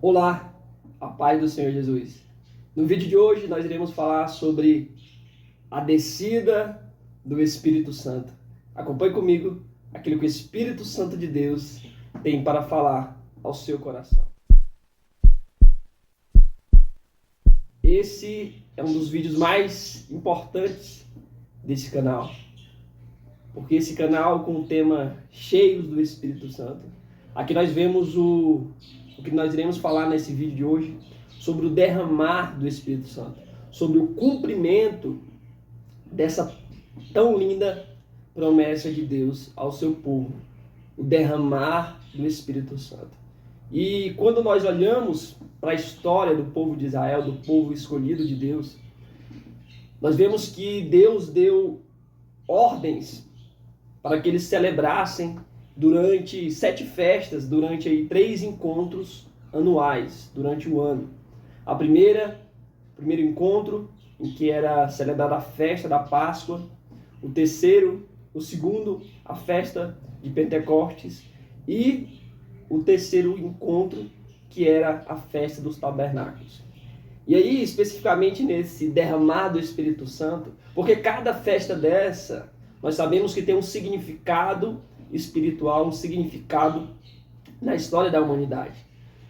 Olá, a paz do Senhor Jesus. No vídeo de hoje nós iremos falar sobre a descida do Espírito Santo. Acompanhe comigo aquilo que o Espírito Santo de Deus tem para falar ao seu coração. Esse é um dos vídeos mais importantes desse canal, porque esse canal com o tema Cheios do Espírito Santo. Aqui nós vemos o que nós iremos falar nesse vídeo de hoje sobre o derramar do Espírito Santo, sobre o cumprimento dessa tão linda promessa de Deus ao seu povo, o derramar do Espírito Santo. E quando nós olhamos para a história do povo de Israel, do povo escolhido de Deus, nós vemos que Deus deu ordens para que eles celebrassem durante 7 festas, durante 3 encontros anuais, durante o ano. O primeiro encontro, em que era celebrada a festa da Páscoa. O segundo, a festa de Pentecostes. E o terceiro encontro, que era a festa dos tabernáculos. E aí, especificamente nesse derramar do Espírito Santo, porque cada festa dessa, nós sabemos que tem um significado espiritual, um significado na história da humanidade.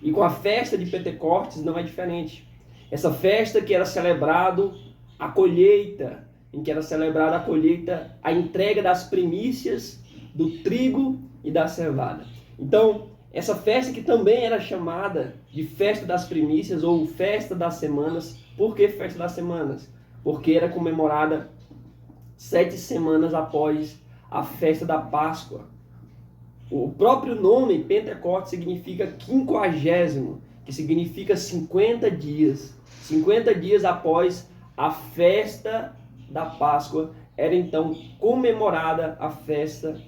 E com a festa de Pentecostes não é diferente. Essa festa que era celebrado a colheita, em que era celebrada a colheita, a entrega das primícias do trigo e da cevada. Então, essa festa que também era chamada de festa das primícias ou festa das semanas. Por que festa das semanas? Porque era comemorada 7 semanas após a festa da Páscoa. O próprio nome Pentecostes significa 50, que significa 50 dias. 50 dias após a festa da Páscoa era então comemorada a festa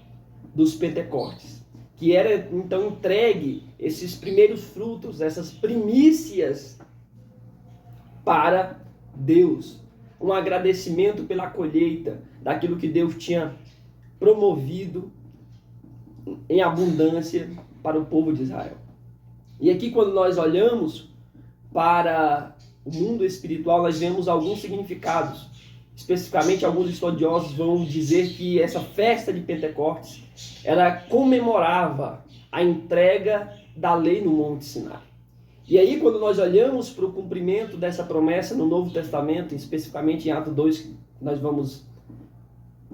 dos Pentecostes, que era então entregue esses primeiros frutos, essas primícias para Deus. Um agradecimento pela colheita daquilo que Deus tinha promovido em abundância para o povo de Israel. E aqui, quando nós olhamos para o mundo espiritual, nós vemos alguns significados. Especificamente, alguns estudiosos vão dizer que essa festa de Pentecostes, ela comemorava a entrega da lei no Monte Sinai. E aí, quando nós olhamos para o cumprimento dessa promessa no Novo Testamento, especificamente em Atos 2, que nós vamos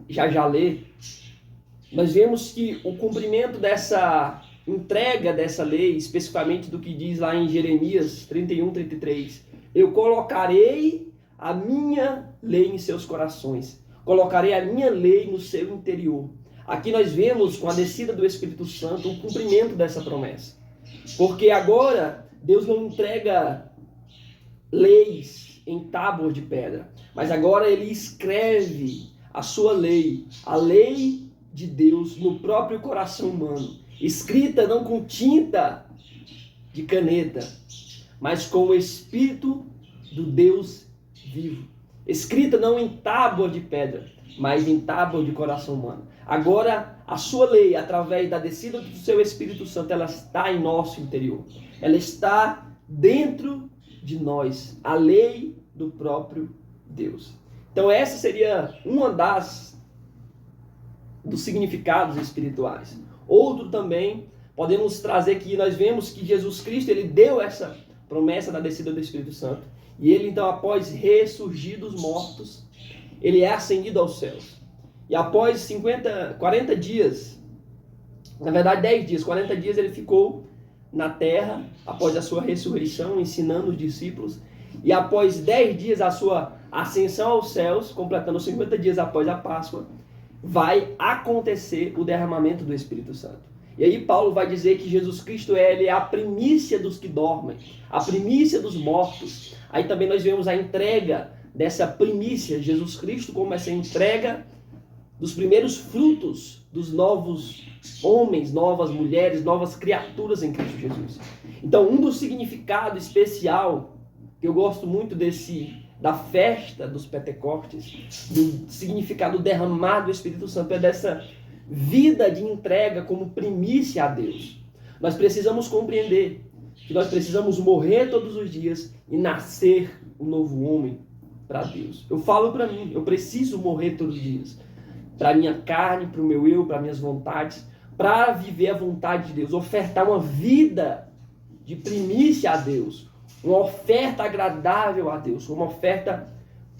já ler, nós vemos que o cumprimento dessa entrega dessa lei, especificamente do que diz lá em Jeremias 31:33, eu colocarei a minha lei em seus corações, colocarei a minha lei no seu interior. Aqui nós vemos, com a descida do Espírito Santo, o cumprimento dessa promessa. Porque agora Deus não entrega leis em tábuas de pedra, mas agora ele escreve a sua lei, a lei de Deus no próprio coração humano, escrita não com tinta de caneta, mas com o Espírito do Deus vivo, escrita não em tábua de pedra, mas em tábua de coração humano. Agora a sua lei, através da descida do seu Espírito Santo, ela está em nosso interior, ela está dentro de nós, a lei do próprio Deus. Então essa seria uma dos significados espirituais. Outro também, podemos trazer que nós vemos que Jesus Cristo, ele deu essa promessa da descida do Espírito Santo. E ele então, após ressurgir dos mortos, ele é ascendido aos céus. E após 40 dias, na verdade 10 dias, 40 dias ele ficou na terra, após a sua ressurreição, ensinando os discípulos. E após 10 dias, a sua ascensão aos céus, completando 50 dias após a Páscoa, vai acontecer o derramamento do Espírito Santo. E aí Paulo vai dizer que Jesus Cristo ele é a primícia dos que dormem, a primícia dos mortos. Aí também nós vemos a entrega dessa primícia, Jesus Cristo como essa entrega dos primeiros frutos dos novos homens, novas mulheres, novas criaturas em Cristo Jesus. Então, um dos significados especial, que eu gosto muito da festa dos Pentecostes, do significado derramado do Espírito Santo, é dessa vida de entrega como primícia a Deus. Nós precisamos compreender que nós precisamos morrer todos os dias e nascer um novo homem para Deus. Eu falo para mim, eu preciso morrer todos os dias. Para a minha carne, para o meu eu, para minhas vontades, para viver a vontade de Deus, ofertar uma vida de primícia a Deus, uma oferta agradável a Deus, uma oferta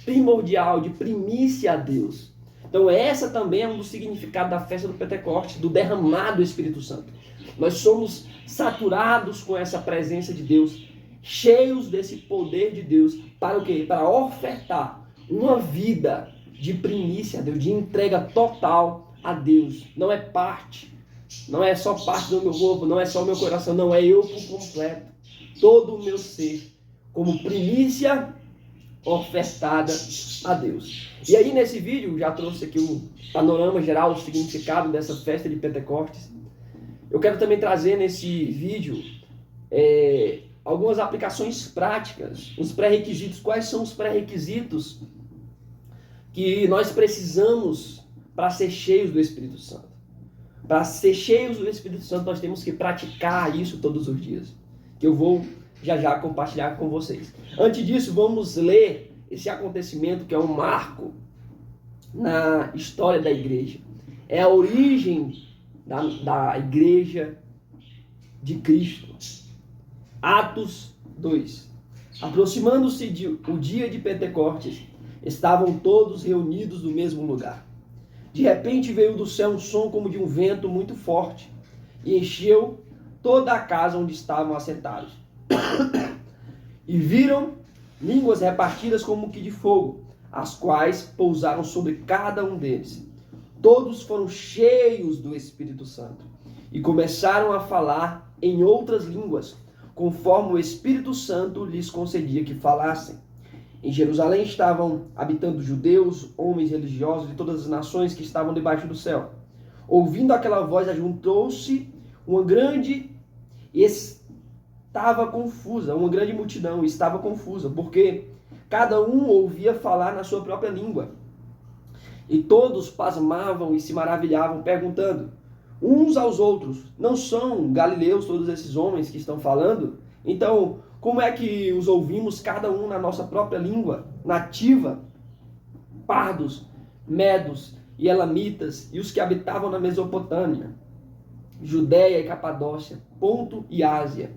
primordial, de primícia a Deus. Então essa também é um dos significados da festa do Pentecostes, do derramado do Espírito Santo. Nós somos saturados com essa presença de Deus, cheios desse poder de Deus, para o quê? Para ofertar uma vida de primícia a Deus, de entrega total a Deus. Não é parte, não é só parte do meu corpo, não é só o meu coração, não, é eu por completo. Todo o meu ser, como primícia ofertada a Deus. E aí nesse vídeo, já trouxe aqui o panorama geral, o significado dessa festa de Pentecostes. Eu quero também trazer nesse vídeo algumas aplicações práticas, os pré-requisitos. Quais são os pré-requisitos que nós precisamos para ser cheios do Espírito Santo? Para ser cheios do Espírito Santo, nós temos que praticar isso todos os dias, que eu vou já compartilhar com vocês. Antes disso, vamos ler esse acontecimento que é um marco na história da igreja. É a origem da igreja de Cristo. Atos 2. Aproximando-se o dia de Pentecostes, estavam todos reunidos no mesmo lugar. De repente veio do céu um som como de um vento muito forte e encheu toda a casa onde estavam assentados. E viram línguas repartidas como que de fogo, as quais pousaram sobre cada um deles. Todos foram cheios do Espírito Santo e começaram a falar em outras línguas, conforme o Espírito Santo lhes concedia que falassem. Em Jerusalém estavam habitando judeus, homens religiosos de todas as nações que estavam debaixo do céu. Ouvindo aquela voz, ajuntou-se uma grande multidão estava confusa, porque cada um ouvia falar na sua própria língua. E todos pasmavam e se maravilhavam, perguntando uns aos outros: não são galileus todos esses homens que estão falando? Então, como é que os ouvimos cada um na nossa própria língua nativa? Pardos, medos e elamitas e os que habitavam na Mesopotâmia, Judéia e Capadócia, Ponto e Ásia,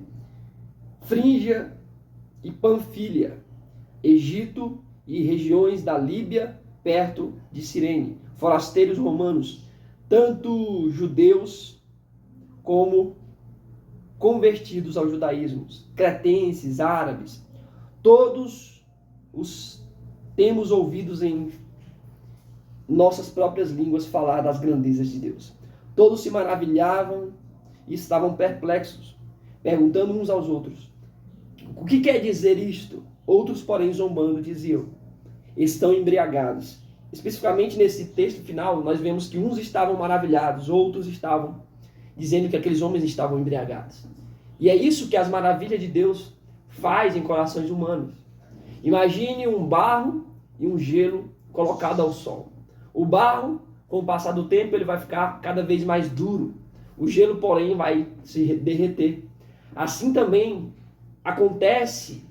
Frígia e Panfilha, Egito e regiões da Líbia, perto de Cirene, forasteiros romanos, tanto judeus como convertidos ao judaísmo, cretenses, árabes, todos os temos ouvidos em nossas próprias línguas falar das grandezas de Deus. Todos se maravilhavam e estavam perplexos, perguntando uns aos outros: o que quer dizer isto? Outros, porém, zombando, diziam: estão embriagados. Especificamente nesse texto final, nós vemos que uns estavam maravilhados, outros estavam dizendo que aqueles homens estavam embriagados. E é isso que as maravilhas de Deus faz em corações humanos. Imagine um barro e um gelo colocado ao sol. O barro, com o passar do tempo, ele vai ficar cada vez mais duro. O gelo, porém, vai se derreter. Assim também acontece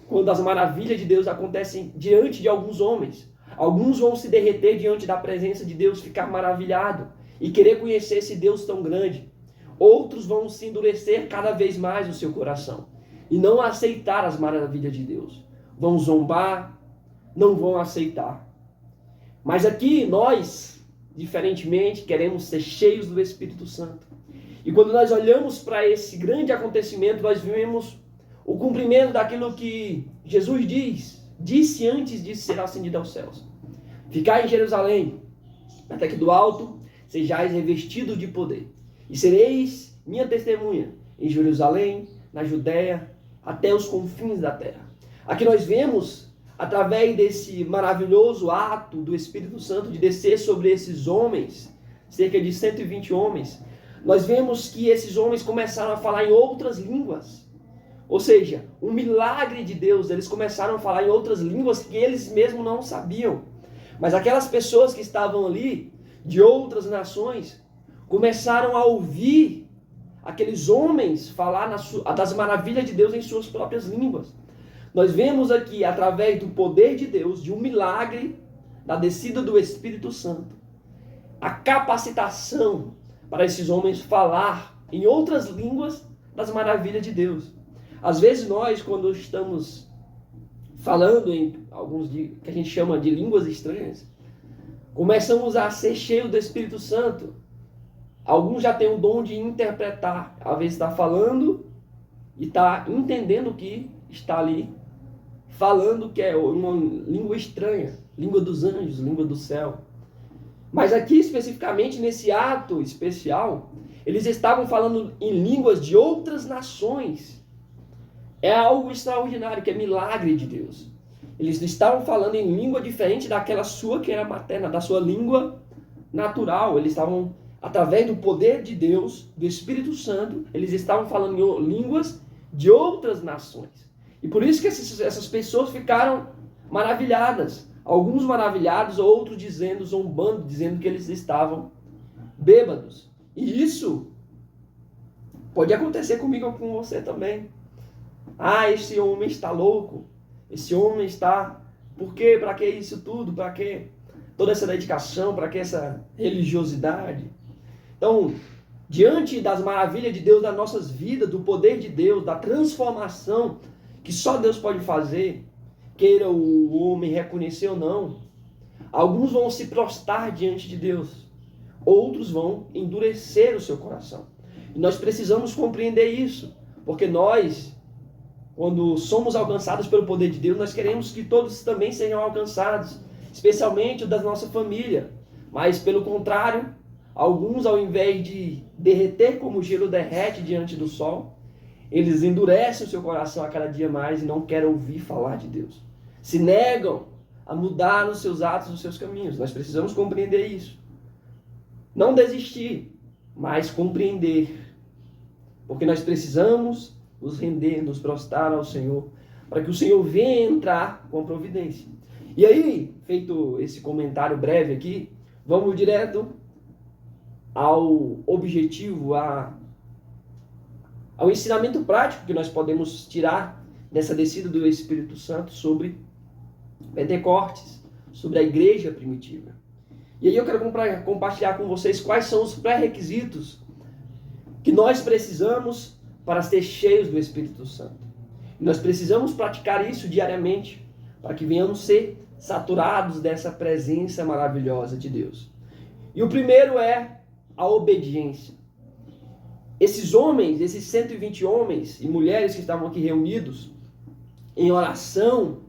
quando as maravilhas de Deus acontecem diante de alguns homens. Alguns vão se derreter diante da presença de Deus, ficar maravilhado e querer conhecer esse Deus tão grande. Outros vão se endurecer cada vez mais no seu coração e não aceitar as maravilhas de Deus. Vão zombar, não vão aceitar. Mas aqui nós, diferentemente, queremos ser cheios do Espírito Santo. E quando nós olhamos para esse grande acontecimento, nós vemos o cumprimento daquilo que Jesus disse antes de ser ascendido aos céus. Ficai em Jerusalém, até que do alto sejais revestidos de poder. E sereis minha testemunha em Jerusalém, na Judéia, até os confins da terra. Aqui nós vemos, através desse maravilhoso ato do Espírito Santo de descer sobre esses homens, cerca de 120 homens, nós vemos que esses homens começaram a falar em outras línguas. Ou seja, um milagre de Deus, eles começaram a falar em outras línguas que eles mesmos não sabiam. Mas aquelas pessoas que estavam ali, de outras nações, começaram a ouvir aqueles homens falar das maravilhas de Deus em suas próprias línguas. Nós vemos aqui, através do poder de Deus, de um milagre, da descida do Espírito Santo, a capacitação para esses homens falar em outras línguas das maravilhas de Deus. Às vezes nós, quando estamos falando em que a gente chama de línguas estranhas, começamos a ser cheios do Espírito Santo. Alguns já têm o dom de interpretar. Às vezes está falando e está entendendo o que está ali falando, que é uma língua estranha, língua dos anjos, língua do céu. Mas aqui especificamente nesse ato especial, eles estavam falando em línguas de outras nações. É algo extraordinário, que é milagre de Deus. Eles estavam falando em língua diferente daquela sua que era materna, da sua língua natural. Eles estavam, através do poder de Deus, do Espírito Santo, eles estavam falando em línguas de outras nações. E por isso que essas pessoas ficaram maravilhadas. Alguns maravilhados, outros dizendo, zombando, dizendo que eles estavam bêbados. E isso pode acontecer comigo ou com você também. Ah, esse homem está louco. Esse homem está... Por quê? Para que isso tudo? Para que toda essa dedicação? Para que essa religiosidade? Então, diante das maravilhas de Deus nas nossas vidas, do poder de Deus, da transformação que só Deus pode fazer, queira o homem reconhecer ou não, alguns vão se prostrar diante de Deus, outros vão endurecer o seu coração. E nós precisamos compreender isso, porque nós, quando somos alcançados pelo poder de Deus, nós queremos que todos também sejam alcançados, especialmente os da nossa família. Mas, pelo contrário, alguns, ao invés de derreter como o gelo derrete diante do sol, eles endurecem o seu coração a cada dia mais e não querem ouvir falar de Deus. Se negam a mudar os seus atos, os seus caminhos. Nós precisamos compreender isso. Não desistir, mas compreender. Porque nós precisamos nos render, nos prostrar ao Senhor, para que o Senhor venha entrar com a providência. E aí, feito esse comentário breve aqui, vamos direto ao objetivo, ao ensinamento prático que nós podemos tirar dessa descida do Espírito Santo sobre Pentecostes, sobre a igreja primitiva. E aí eu quero compartilhar com vocês quais são os pré-requisitos que nós precisamos para ser cheios do Espírito Santo. E nós precisamos praticar isso diariamente para que venhamos ser saturados dessa presença maravilhosa de Deus. E o primeiro é a obediência. Esses homens, esses 120 homens e mulheres que estavam aqui reunidos em oração,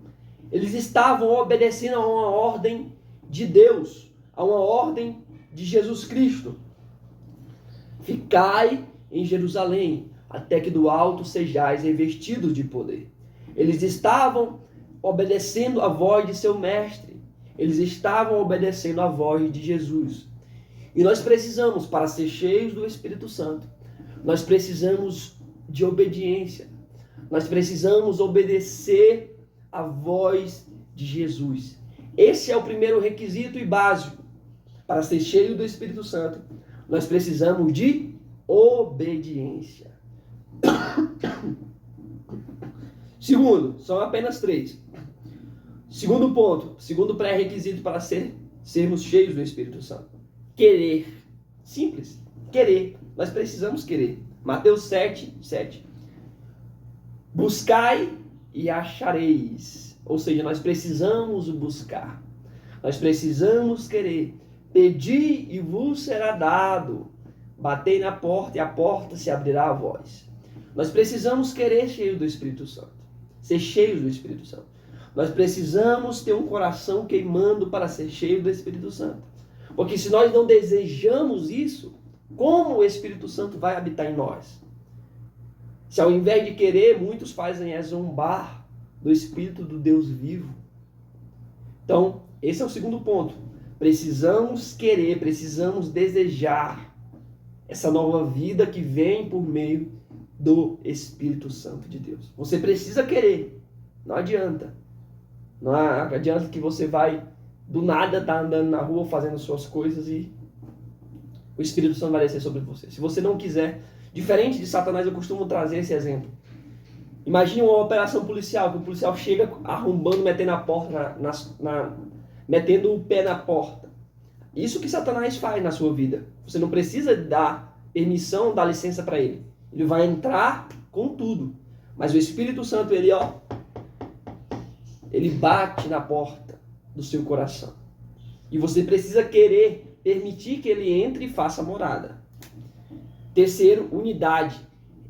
eles estavam obedecendo a uma ordem de Deus, a uma ordem de Jesus Cristo. Ficai em Jerusalém, até que do alto sejais revestidos de poder. Eles estavam obedecendo a voz de seu mestre. Eles estavam obedecendo a voz de Jesus. E nós precisamos, para ser cheios do Espírito Santo, nós precisamos de obediência. Nós precisamos obedecer a voz de Jesus. Esse é o primeiro requisito e básico. Para ser cheio do Espírito Santo, nós precisamos de obediência. Segundo, são apenas 3. Segundo ponto, segundo pré-requisito para sermos cheios do Espírito Santo. Querer. Simples. Querer. Nós precisamos querer. Mateus 7:7. Buscai e achareis. Ou seja, nós precisamos buscar. Nós precisamos querer. Pedi e vos será dado. Batei na porta e a porta se abrirá a vós. Nós precisamos querer cheio do Espírito Santo. Ser cheios do Espírito Santo. Nós precisamos ter um coração queimando para ser cheio do Espírito Santo. Porque se nós não desejamos isso, como o Espírito Santo vai habitar em nós? Se ao invés de querer, muitos fazem zombar do Espírito do Deus vivo. Então, esse é o segundo ponto. Precisamos querer, precisamos desejar essa nova vida que vem por meio do Espírito Santo de Deus. Você precisa querer. Não adianta. Não adianta que você vai do nada estar andando na rua fazendo suas coisas e o Espírito Santo vai descer sobre você. Se você não quiser, Diferente de Satanás, eu costumo trazer esse exemplo. Imagine uma operação policial, que o policial chega arrombando, metendo a porta metendo o pé na porta. Isso que Satanás faz na sua vida. Você não precisa dar permissão, dar licença para ele. Ele vai entrar com tudo. Mas o Espírito Santo, ele bate na porta do seu coração. E você precisa querer permitir que ele entre e faça morada. Terceiro, unidade.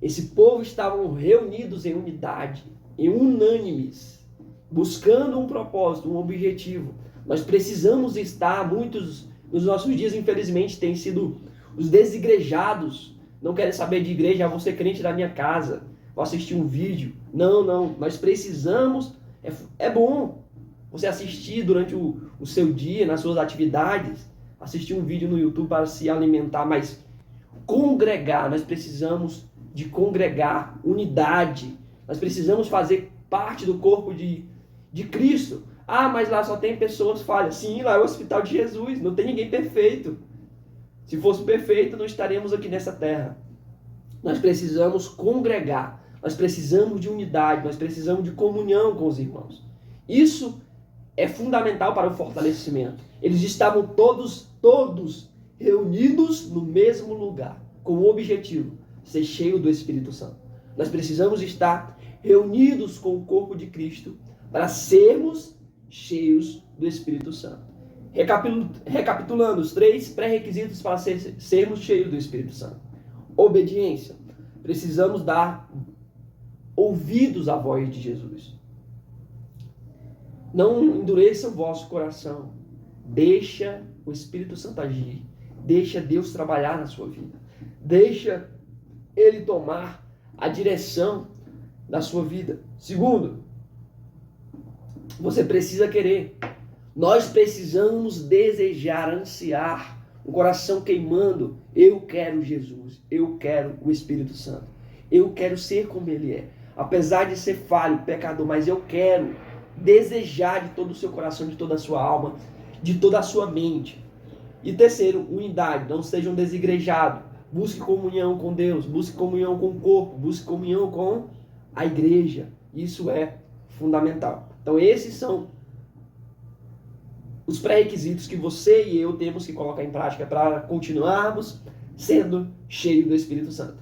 Esse povo estavam reunidos em unidade, em unânimes, buscando um propósito, um objetivo. Nós precisamos estar, muitos nos nossos dias, infelizmente, têm sido os desigrejados, não querem saber de igreja, vou ser crente da minha casa, vou assistir um vídeo. Não, nós precisamos, é bom você assistir durante o seu dia, nas suas atividades, assistir um vídeo no YouTube para se alimentar, mas congregar, nós precisamos de congregar, unidade, nós precisamos fazer parte do corpo de Cristo. Ah, mas lá só tem pessoas falhas. Sim, lá é o hospital de Jesus, não tem ninguém perfeito. Se fosse perfeito, não estaríamos aqui nessa terra. Nós precisamos congregar, nós precisamos de unidade, nós precisamos de comunhão com os irmãos. Isso é fundamental para o fortalecimento. Eles estavam todos reunidos no mesmo lugar, com o objetivo, ser cheio do Espírito Santo. Nós precisamos estar reunidos com o corpo de Cristo para sermos cheios do Espírito Santo. Recapitulando os 3 pré-requisitos para sermos cheios do Espírito Santo. Obediência. Precisamos dar ouvidos à voz de Jesus. Não endureça o vosso coração. Deixa o Espírito Santo agir. Deixa Deus trabalhar na sua vida. Deixa Ele tomar a direção da sua vida. Segundo, você precisa querer. Nós precisamos desejar, ansiar, um coração queimando. Eu quero Jesus. Eu quero o Espírito Santo. Eu quero ser como Ele é. Apesar de ser falho, pecador, mas eu quero desejar de todo o seu coração, de toda a sua alma, de toda a sua mente. E terceiro, unidade. Não sejam desigrejados. Busque comunhão com Deus, busque comunhão com o corpo, busque comunhão com a igreja. Isso é fundamental. Então esses são os pré-requisitos que você e eu temos que colocar em prática para continuarmos sendo cheios do Espírito Santo.